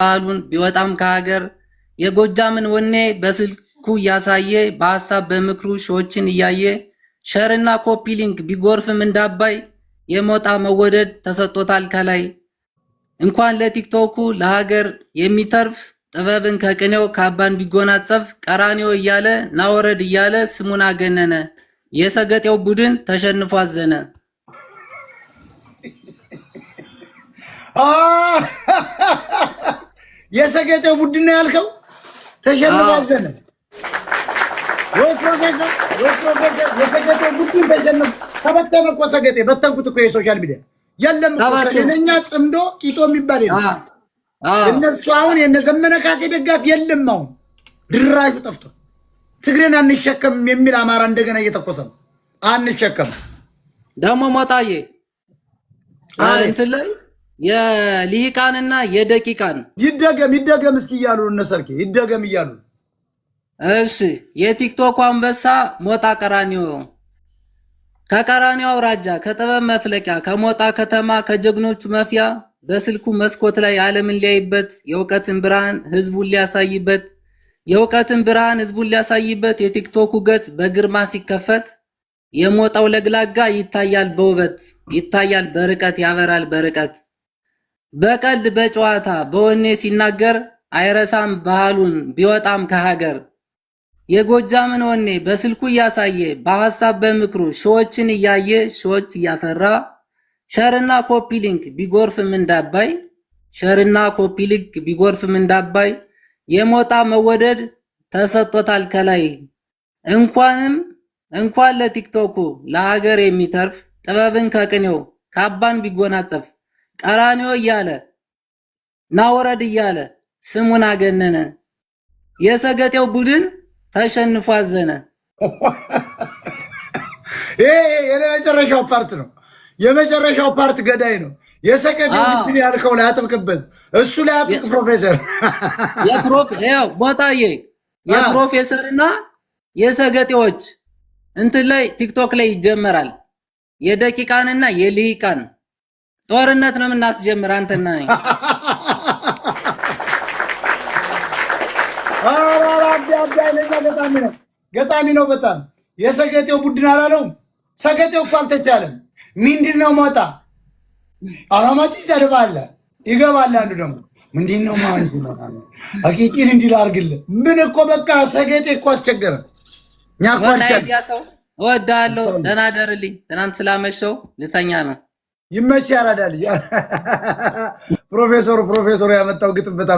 ባህሉን ቢወጣም ከሀገር የጎጃምን ወኔ በስልኩ እያሳየ በሐሳብ በምክሩ ሺዎችን እያየ ሸርና ኮፒ ሊንክ ቢጎርፍም እንዳባይ የሞጣ መወደድ ተሰጥቶታል ከላይ። እንኳን ለቲክቶኩ ለሀገር የሚተርፍ ጥበብን ከቅኔው ካባን ቢጎናጸፍ ቀራኒዮ እያለ ናወረድ እያለ ስሙን አገነነ። የሰገጤው ቡድን ተሸንፎ አዘነ። የሰገጤው ቡድን ነው ያልከው? ተሸንፎ አዘነ ወይ ፕሮፌሰር? የሰገጤው ቡድን ተሸንፎ ተበተነ እኮ ሰገጤ። በተንኩት እኮ የሶሻል ሚዲያ የለም እኮ ሰገጤኛ ጽምዶ ቂጦ የሚባል የለም። እነሱ አሁን የነዘመነ ካሴ ደጋፊ የለም። አሁን ድራሹ ጠፍቶ ትግሬን አንሸከምም የሚል አማራ እንደገና እየተኮሰ ነው። አንሸከም ደግሞ ሞጣዬ እንትን ላይ የሊቃንና የደቂቃን ይደገም እስኪ እያሉ እነ ሰርኬ ይደገም እያሉ። እሺ የቲክቶክ አንበሳ ሞጣ ቀራኒዮ ከቀራኒዮ አውራጃ ከጥበብ መፍለቂያ ከሞጣ ከተማ ከጀግኖቹ መፍያ በስልኩ መስኮት ላይ ዓለምን ሊያይበት የእውቀትን ብርሃን ህዝቡን ሊያሳይበት የቲክቶኩ ገጽ በግርማ ሲከፈት የሞጣው ለግላጋ ይታያል በውበት ይታያል በርቀት ያበራል በርቀት በቀልድ በጨዋታ በወኔ ሲናገር አይረሳም ባህሉን ቢወጣም ከሀገር የጎጃምን ወኔ በስልኩ እያሳየ በሐሳብ በምክሩ ሺዎችን እያየ ሺዎች እያፈራ ሸርና ኮፒ ሊንክ ቢጎርፍም እንዳባይ የሞጣ መወደድ ተሰጥቶታል ከላይ። እንኳን ለቲክቶኩ ለሀገር የሚተርፍ ጥበብን ከቅኔው ካባን ቢጎናጸፍ ቀራኒዮ እያለ ናወረድ እያለ ስሙን አገነነ። የሰገጤው ቡድን ተሸንፎ አዘነ። የመጨረሻው ፓርት ነው። የመጨረሻው ፓርት ገዳይ ነው። የሰገጤው ቡድን ያልከው ላይ አጥብቅበት። እሱ ላይ አጥብቅ ፕሮፌሰር። ቦታዬ የፕሮፌሰርና የሰገጤዎች እንትን ላይ ቲክቶክ ላይ ይጀመራል። የደቂቃንና የልሂቃን ጦርነት ነው የምናስጀምር አንተና ነኝ። ገጣሚ ነው በጣም የሰገጤው ቡድን አላለውም። ሰገጤው እኮ አልተቻለም። ምንድነው ሞጣ አላማጭ ይዘርባል ይገባል። አንዱ ደግሞ ምንድነው ማለት ነው አቂቂን እንዲል አርግልህ ምን እኮ በቃ ሰገጤ እኮ አስቸገረ። እወዳለሁ። ደህና ደርልኝ። ትናንት ስላመሸው ልተኛ ነው። ይመች ያራዳል። ፕሮፌሰሩ ያመጣው ግጥም በጣም